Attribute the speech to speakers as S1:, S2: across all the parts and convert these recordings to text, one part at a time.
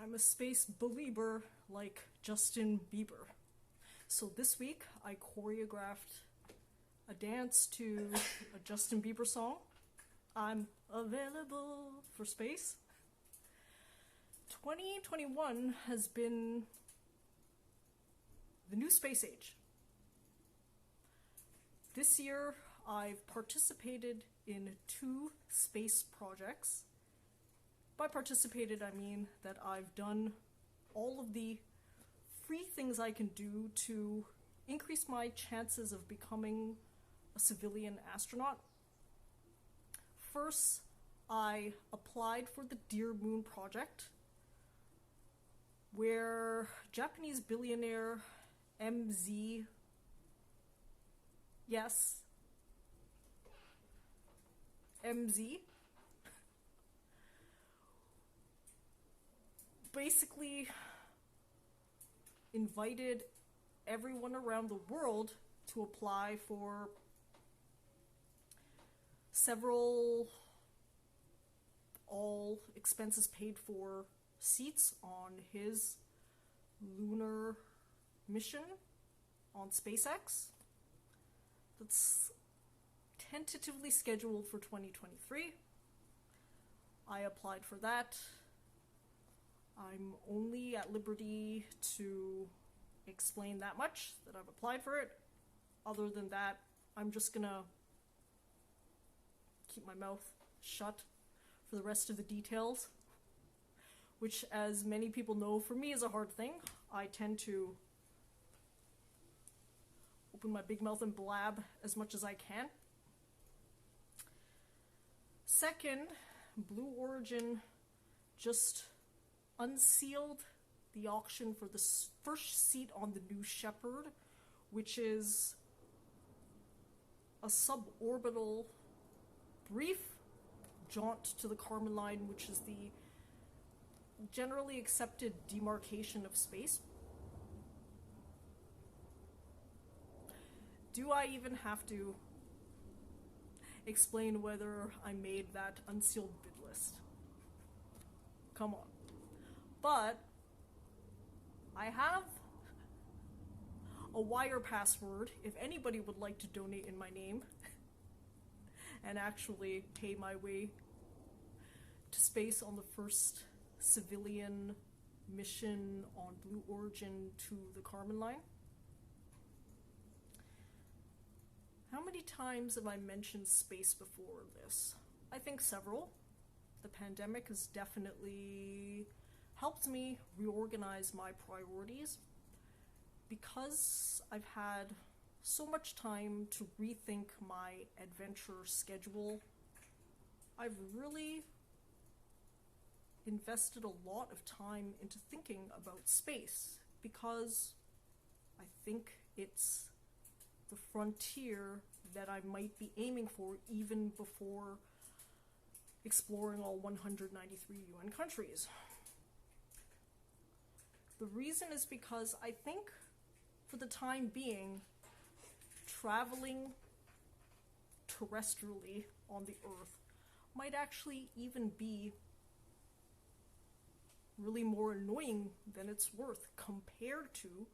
S1: I'm a space belieber like Justin Bieber. So this week I choreographed a dance to a Justin Bieber song. I'm available for space. 2021 has been the new space age. This year I've participated in 2 space projects. By participated, I mean that I've done all of the free things I can do to increase my chances of becoming a civilian astronaut. First, I applied for the Dear Moon project, where Japanese billionaire MZ, yes, MZ, basically invited everyone around the world to apply for several all expenses paid for seats on his lunar mission on SpaceX. That's tentatively scheduled for 2023. I applied for that. I'm only at liberty to explain that much, that I've applied for it. Other than that, I'm just gonna keep my mouth shut for the rest of the details, which, as many people know, for me is a hard thing. I tend to open my big mouth and blab as much as I can. Second, Blue Origin just unsealed the auction for the first seat on the New Shepard, which is a suborbital brief jaunt to the Kármán line, which is the generally accepted demarcation of space. Do I even have to explain whether I made that unsealed bid list? Come on. But I have a wire password if anybody would like to donate in my name and actually pay my way to space on the first civilian mission on Blue Origin to the Kármán line. How many times have I mentioned space before this? I think several. The pandemic has definitely helped me reorganize my priorities. Because I've had so much time to rethink my adventure schedule, I've really invested a lot of time into thinking about space, because I think it's the frontier that I might be aiming for even before exploring all 193 UN countries. The reason is because I think, for the time being, traveling terrestrially on the Earth might actually even be really more annoying than it's worth compared to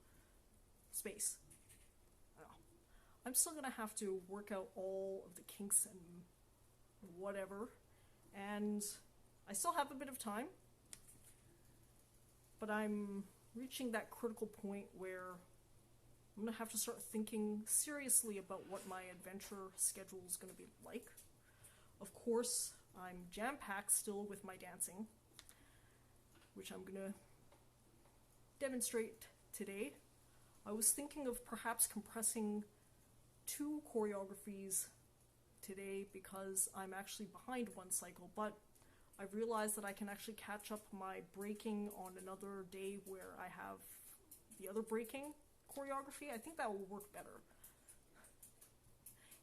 S1: space. I'm still gonna have to work out all of the kinks and whatever, and I still have a bit of time, but I'm reaching that critical point where I'm gonna have to start thinking seriously about what my adventure schedule is gonna be like. Of course, I'm jam-packed still with my dancing, which I'm gonna demonstrate today. I was thinking of perhaps compressing 2 choreographies today because I'm actually behind one cycle, but I've realized that I can actually catch up my breaking on another day where I have the other breaking choreography. I think that will work better.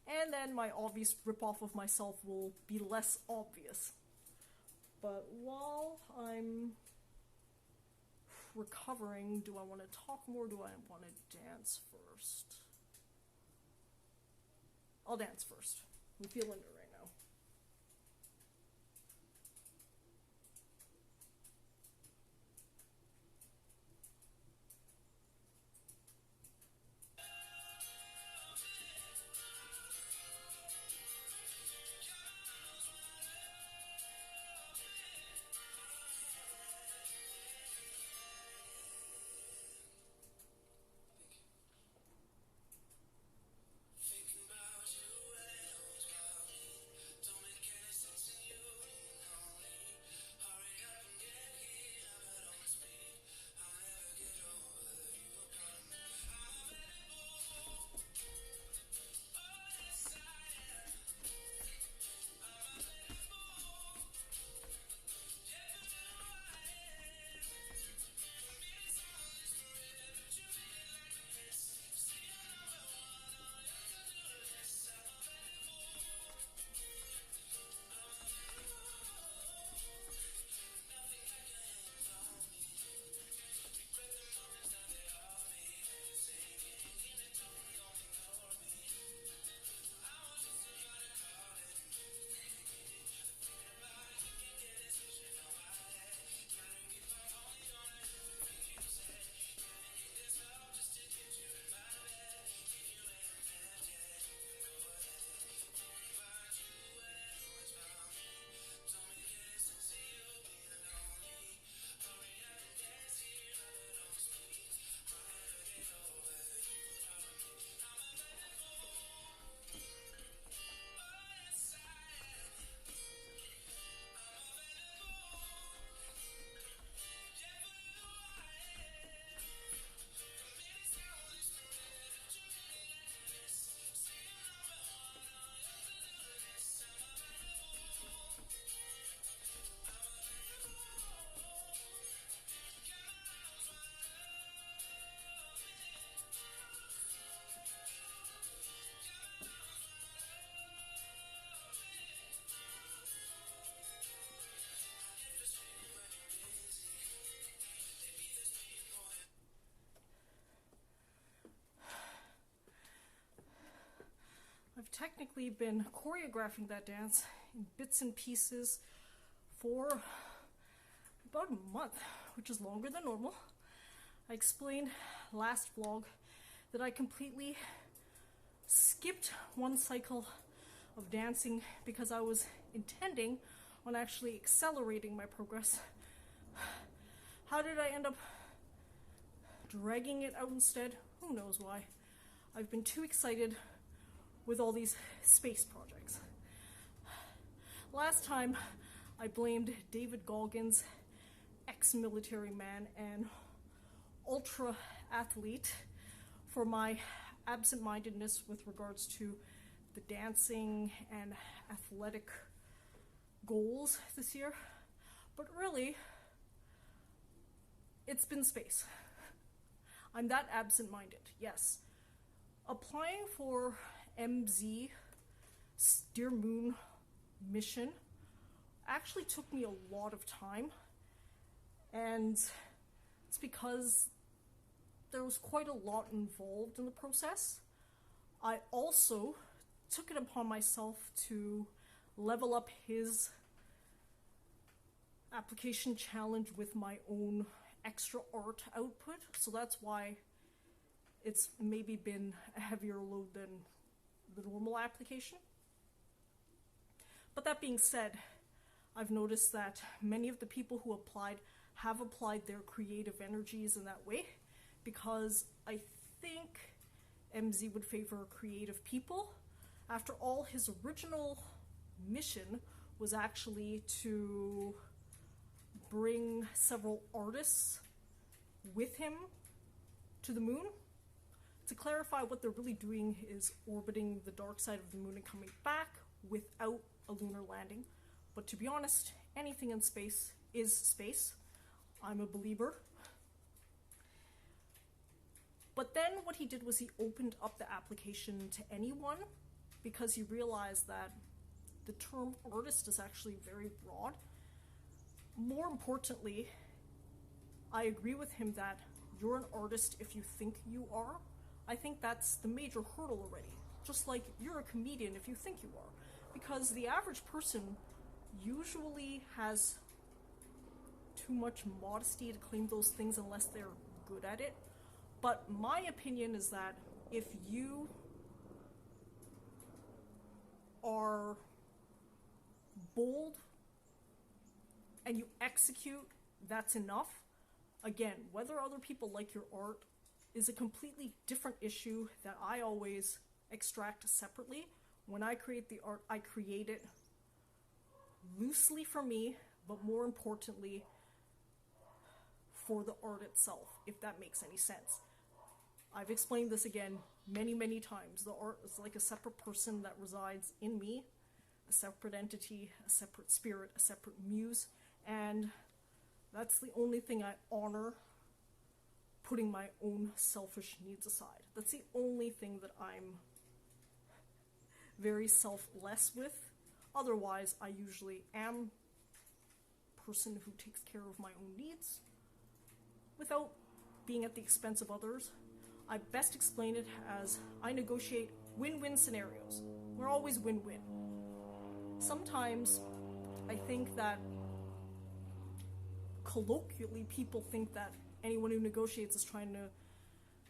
S1: And then my obvious ripoff of myself will be less obvious. But while I'm recovering, do I want to talk more? Do I want to dance first? I'll dance first. I'm feeling it right now. technically been choreographing that dance in bits and pieces for about a month, which is longer than normal. I explained last vlog that I completely skipped one cycle of dancing because I was intending on actually accelerating my progress. How did I end up dragging it out instead? Who knows why. I've been too excited with all these space projects. Last time I blamed David Goggins, ex-military man and ultra athlete, for my absent-mindedness with regards to the dancing and athletic goals this year. But really, it's been space. I'm that absent-minded, yes. Applying for MZ, Dear Moon mission, actually took me a lot of time, and it's because there was quite a lot involved in the process. I also took it upon myself to level up his application challenge with my own extra art output, so that's why it's maybe been a heavier load than the normal application. But that being said, I've noticed that many of the people who applied have applied their creative energies in that way, because I think MZ would favor creative people. After all, his original mission was actually to bring several artists with him to the moon. To clarify, what they're really doing is orbiting the dark side of the moon and coming back without a lunar landing. But to be honest, anything in space is space. I'm a belieber. But then what he did was he opened up the application to anyone, because he realized that the term artist is actually very broad. More importantly, I agree with him that you're an artist if you think you are. I think that's the major hurdle already. Just like you're a comedian if you think you are. Because the average person usually has too much modesty to claim those things unless they're good at it. But my opinion is that if you are bold and you execute, that's enough. Again, whether other people like your art is a completely different issue that I always extract separately. When I create the art, I create it loosely for me, but more importantly, for the art itself, if that makes any sense. I've explained this again many, many times. The art is like a separate person that resides in me, a separate entity, a separate spirit, a separate muse, and that's the only thing I honor, putting my own selfish needs aside. That's the only thing that I'm very selfless with. Otherwise, I usually am a person who takes care of my own needs without being at the expense of others. I best explain it as I negotiate win-win scenarios. We're always win-win. Sometimes I think that colloquially people think that anyone who negotiates is trying to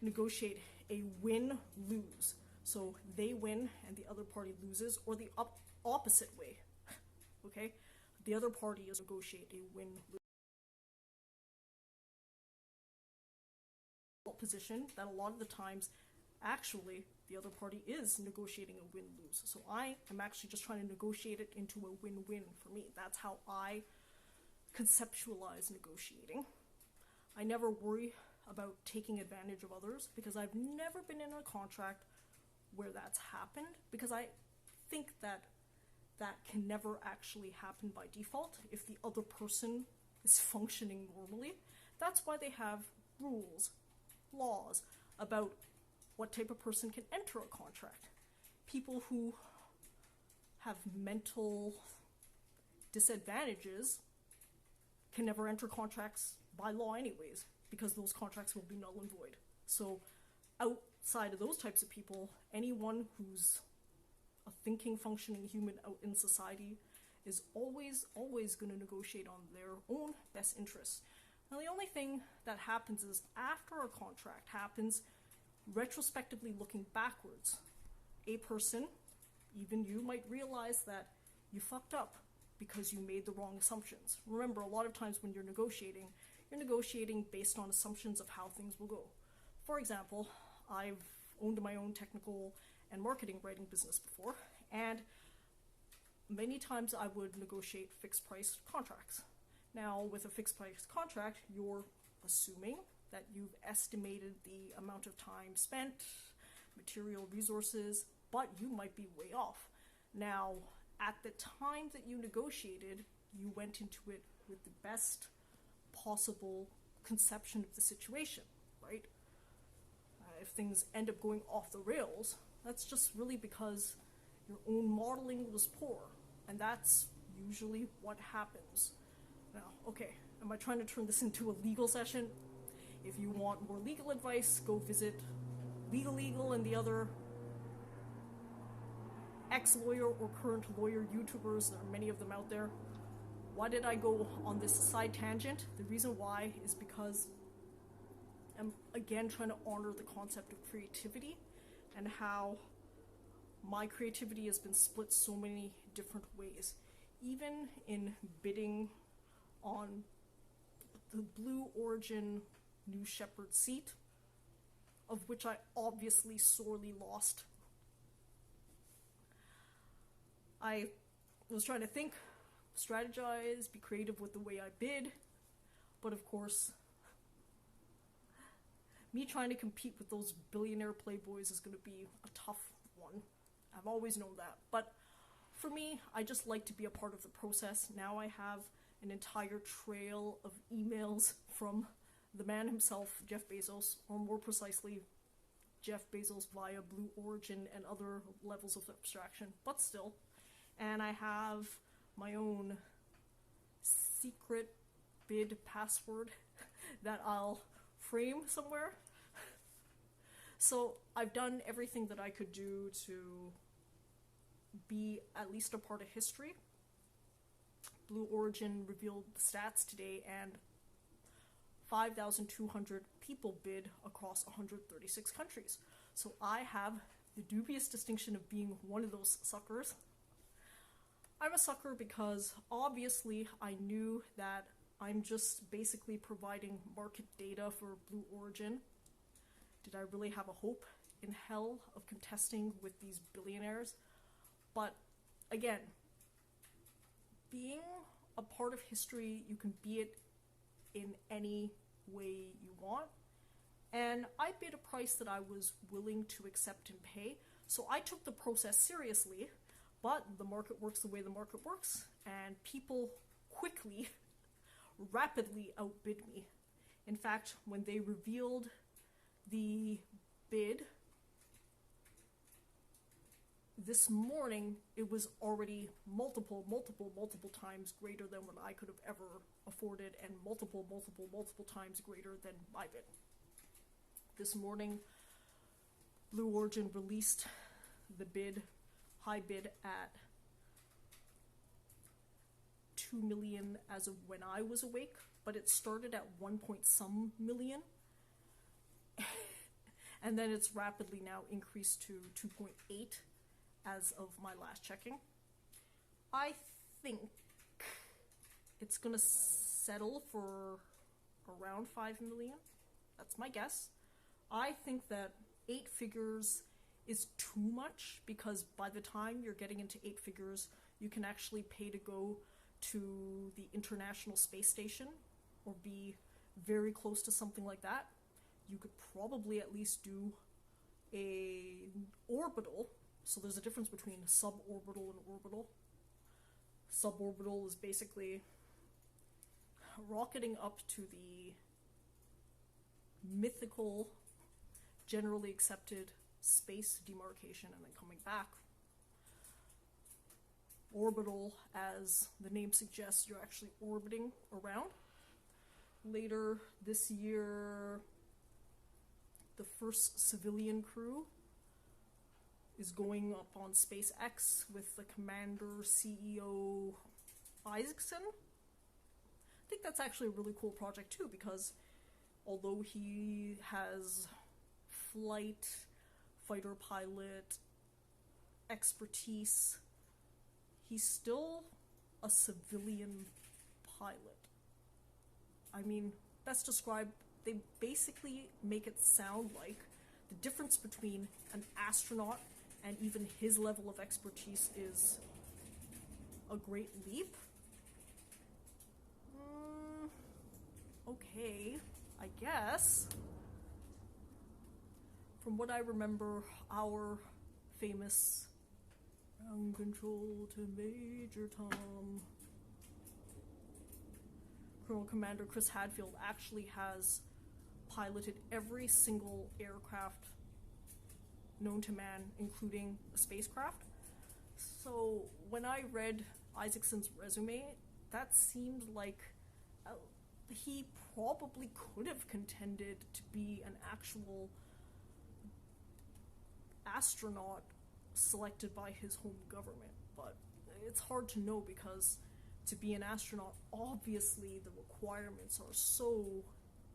S1: negotiate a win-lose. So they win and the other party loses, or the opposite way. Okay? The other party is negotiate a win-lose position that a lot of the times actually the other party is negotiating a win-lose. So I am actually just trying to negotiate it into a win-win for me. That's how I conceptualize negotiating. I never worry about taking advantage of others because I've never been in a contract where that's happened, because I think that that can never actually happen by default if the other person is functioning normally. That's why they have rules, laws about what type of person can enter a contract. People who have mental disadvantages can never enter contracts by law anyways, because those contracts will be null and void. So outside of those types of people, anyone who's a thinking, functioning human out in society is always going to negotiate on their own best interests. Now, the only thing that happens is after a contract happens, retrospectively looking backwards, a person, even you, might realize that you fucked up because you made the wrong assumptions. Remember, a lot of times when you're negotiating based on assumptions of how things will go. For example, I've owned my own technical and marketing writing business before, and many times I would negotiate fixed price contracts. Now, with a fixed price contract, you're assuming that you've estimated the amount of time spent, material resources, but you might be way off. Now, at the time that you negotiated, you went into it with the best possible conception of the situation, right? If things end up going off the rails, that's just really because your own modeling was poor, and that's usually what happens. Now, okay, am I trying to turn this into a legal session? If you want more legal advice, go visit Legal and the other ex-lawyer or current lawyer YouTubers. There are many of them out there. Why did I go on this side tangent? The reason why is because I'm again trying to honor the concept of creativity and how my creativity has been split so many different ways. Even in bidding on the Blue Origin New Shepard seat, of which I obviously sorely lost. I was trying to think, strategize, be creative with the way I bid, but of course, me trying to compete with those billionaire playboys is going to be a tough one. I've always known that. But for me, I just like to be a part of the process. Now I have an entire trail of emails from the man himself, Jeff Bezos, or more precisely, Jeff Bezos via Blue Origin and other levels of abstraction, but still. And I have my own secret bid password that I'll frame somewhere. So I've done everything that I could do to be at least a part of history. Blue Origin revealed the stats today, and 5,200 people bid across 136 countries. So I have the dubious distinction of being one of those suckers. I'm a sucker because obviously I knew that I'm just basically providing market data for Blue Origin. Did I really have a hope in hell of contesting with these billionaires? But again, being a part of history, you can be it in any way you want. And I bid a price that I was willing to accept and pay. So I took the process seriously, but the market works the way the market works, and people quickly, rapidly outbid me. In fact, when they revealed the bid this morning, it was already multiple times greater than what I could have ever afforded, and multiple times greater than my bid. This morning, Blue Origin released the bid, high bid at 2 million as of when I was awake, but it started at 1.some million. And then it's rapidly now increased to 2.8 as of my last checking. I think it's gonna settle for around 5 million. That's my guess. I think that 8 figures is too much, because by the time you're getting into 8 figures, you can actually pay to go to the International Space Station or be very close to something like that. You could probably at least do a orbital. So there's a difference between suborbital and orbital. Suborbital is basically rocketing up to the mythical, generally accepted space demarcation and then coming back. Orbital, as the name suggests, you're actually orbiting around. Later this year, the first civilian crew is going up on SpaceX with the commander CEO Isaacson. I think that's actually a really cool project too, because although he has fighter pilot expertise, he's still a civilian pilot. I mean, best described, they basically make it sound like the difference between an astronaut and even his level of expertise is a great leap. Okay, I guess. From what I remember, our famous ground control to Major Tom, Colonel Commander Chris Hadfield actually has piloted every single aircraft known to man, including a spacecraft. So when I read Isaacson's resume, that seemed like he probably could have contended to be an actual astronaut selected by his home government, but it's hard to know because to be an astronaut, obviously the requirements are so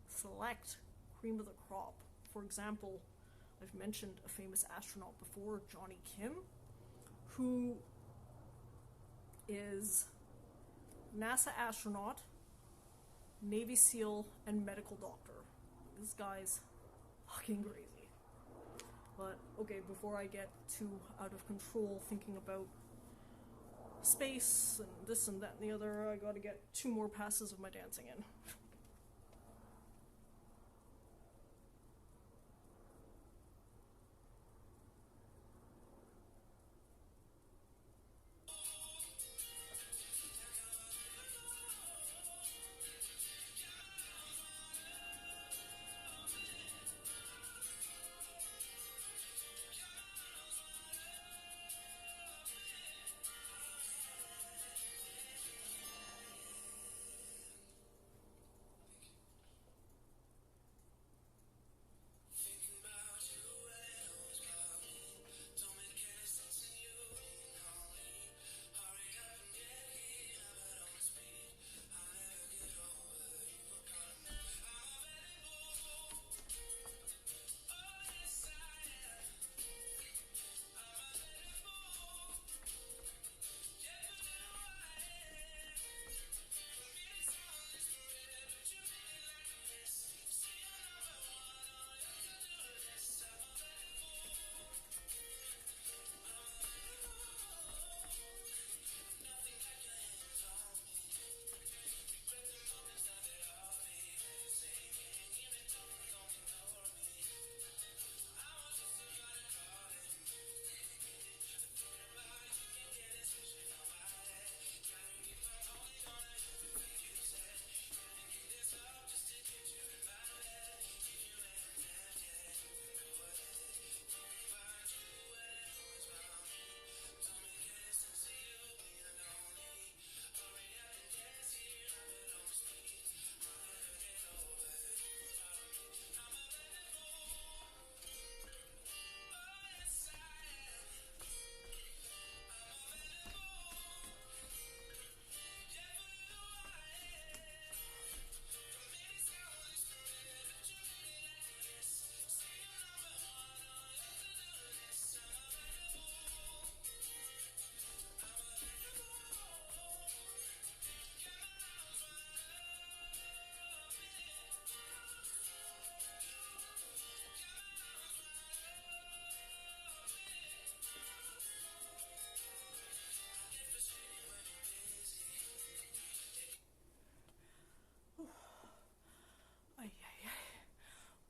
S1: select, cream of the crop. For example, I've mentioned a famous astronaut before, Johnny Kim, who is NASA astronaut, Navy SEAL, and medical doctor. This guy's fucking crazy. But, okay, before I get too out of control thinking about space and this and that and the other, I gotta get 2 more passes of my dancing in.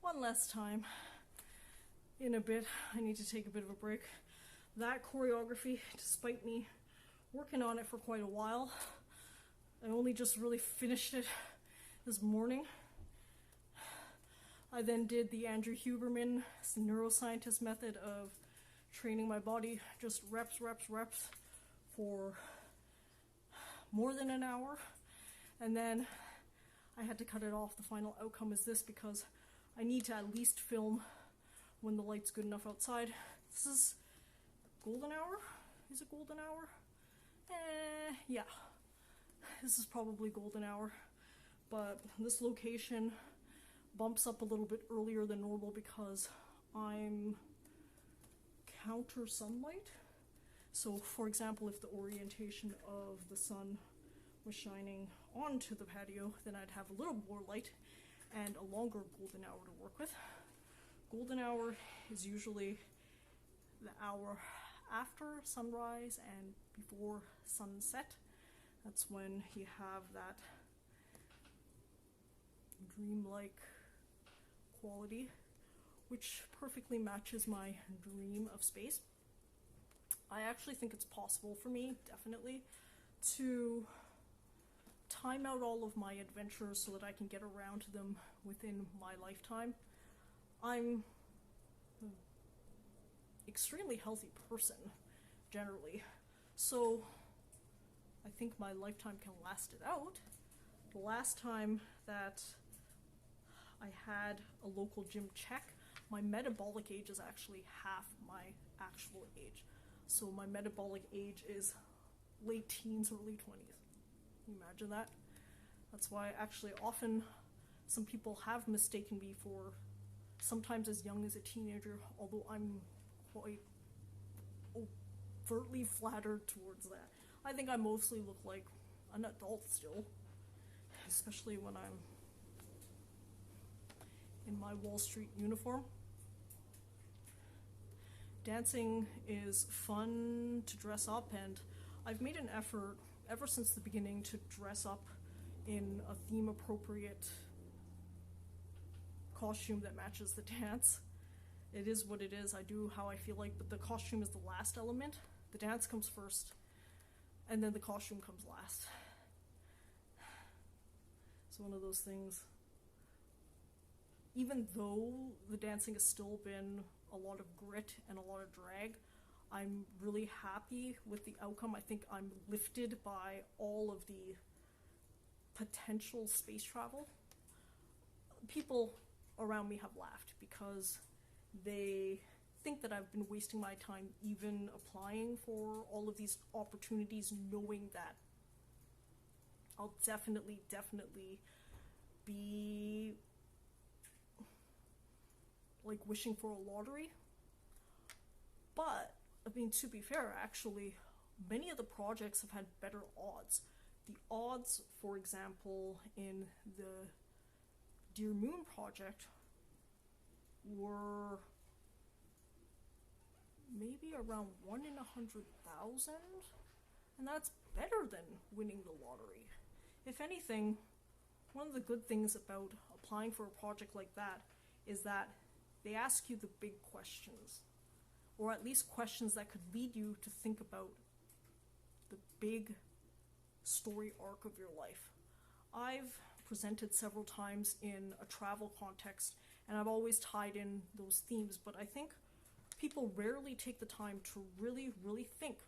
S1: One last time. In a bit, I need to take a bit of a break. That choreography, despite me working on it for quite a while, I only just really finished it this morning. I then did the Andrew Huberman, neuroscientist method of training my body, just reps for more than an hour. And then I had to cut it off. The final outcome is this because I need to at least film when the light's good enough outside. This is golden hour? Is it golden hour? Yeah. This is probably golden hour. But this location bumps up a little bit earlier than normal because I'm counter sunlight. So, for example, if the orientation of the sun was shining onto the patio, then I'd have a little more light and a longer golden hour to work with. Golden hour is usually the hour after sunrise and before sunset. That's when you have that dreamlike quality, which perfectly matches my dream of space. I actually think it's possible for me, definitely, to time out all of my adventures so that I can get around to them within my lifetime. I'm an extremely healthy person, generally, so I think my lifetime can last it out. The last time that I had a local gym check, my metabolic age is actually half my actual age. So my metabolic age is late teens, early 20s. Can you imagine that? That's why actually often some people have mistaken me for sometimes as young as a teenager, although I'm quite overtly flattered towards that. I think I mostly look like an adult still, especially when I'm in my Wall Street uniform. Dancing is fun to dress up, and I've made an effort ever since the beginning to dress up in a theme-appropriate costume that matches the dance. It is what it is. I do how I feel like, but the costume is the last element. The dance comes first, and then the costume comes last. It's one of those things. Even though the dancing has still been a lot of grit and a lot of drag, I'm really happy with the outcome. I think I'm lifted by all of the potential space travel. People around me have laughed because they think that I've been wasting my time even applying for all of these opportunities, knowing that I'll definitely be like wishing for a lottery. But, I mean, to be fair, actually, many of the projects have had better odds. The odds, for example, in the Dear Moon project were maybe around 1 in 100,000, and that's better than winning the lottery. If anything, one of the good things about applying for a project like that is that they ask you the big questions, or at least questions that could lead you to think about the big story arc of your life. I've presented several times in a travel context, and I've always tied in those themes, but I think people rarely take the time to really think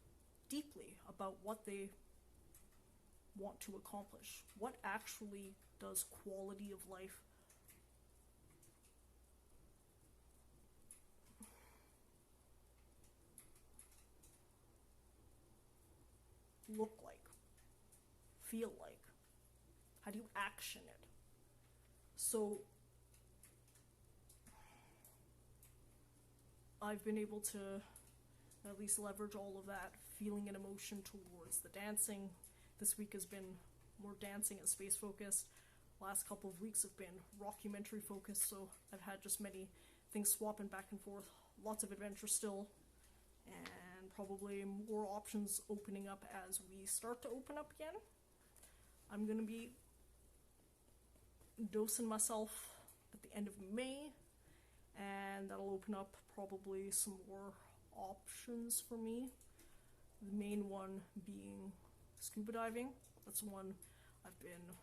S1: deeply about what they want to accomplish. What actually does quality of life look like, feel like? How do you action it? So I've been able to at least leverage all of that feeling and emotion towards the dancing. This week has been more dancing and space focused. Last couple of weeks have been rockumentary focused, so I've had just many things swapping back and forth. Lots of adventure still, and probably more options opening up as we start to open up again. I'm going to be dosing myself at the end of May, and that'll open up probably some more options for me. The main one being scuba diving. That's one I've been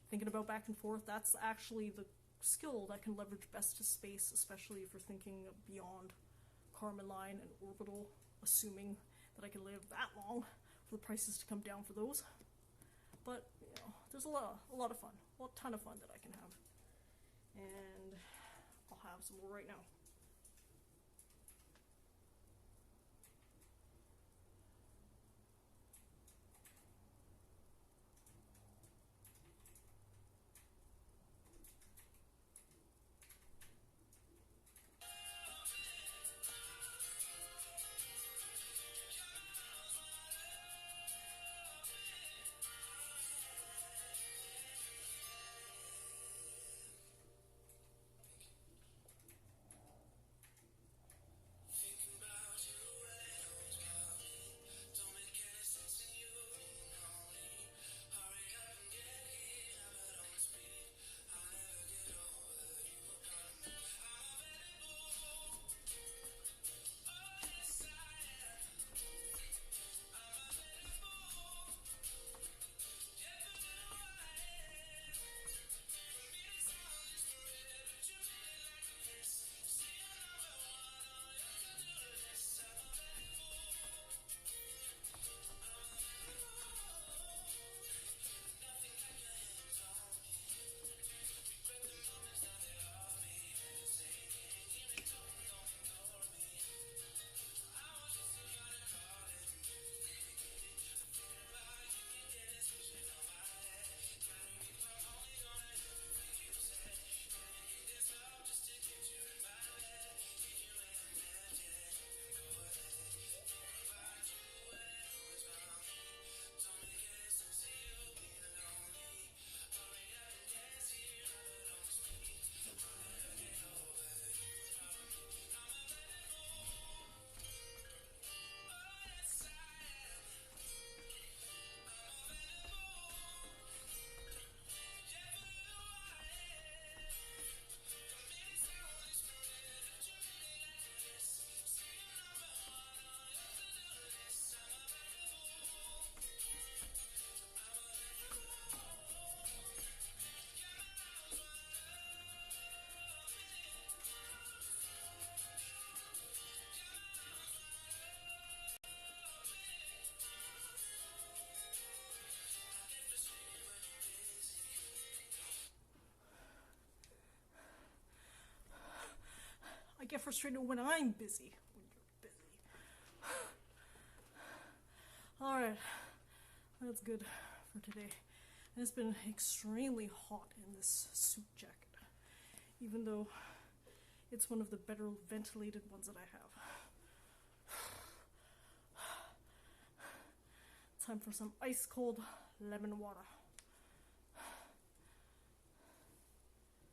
S1: thinking about back and forth. That's actually the skill that can leverage best to space, especially if you're thinking beyond Kármán line and orbital, assuming that I can live that long for the prices to come down for those. But, you know, there's a lot of fun, a ton of fun that I can have. And I'll have some more right now. get frustrated when I'm busy. When you're busy. Alright, that's good for today. And it's been extremely hot in this suit jacket, even though it's one of the better ventilated ones that I have. Time for some ice cold lemon water.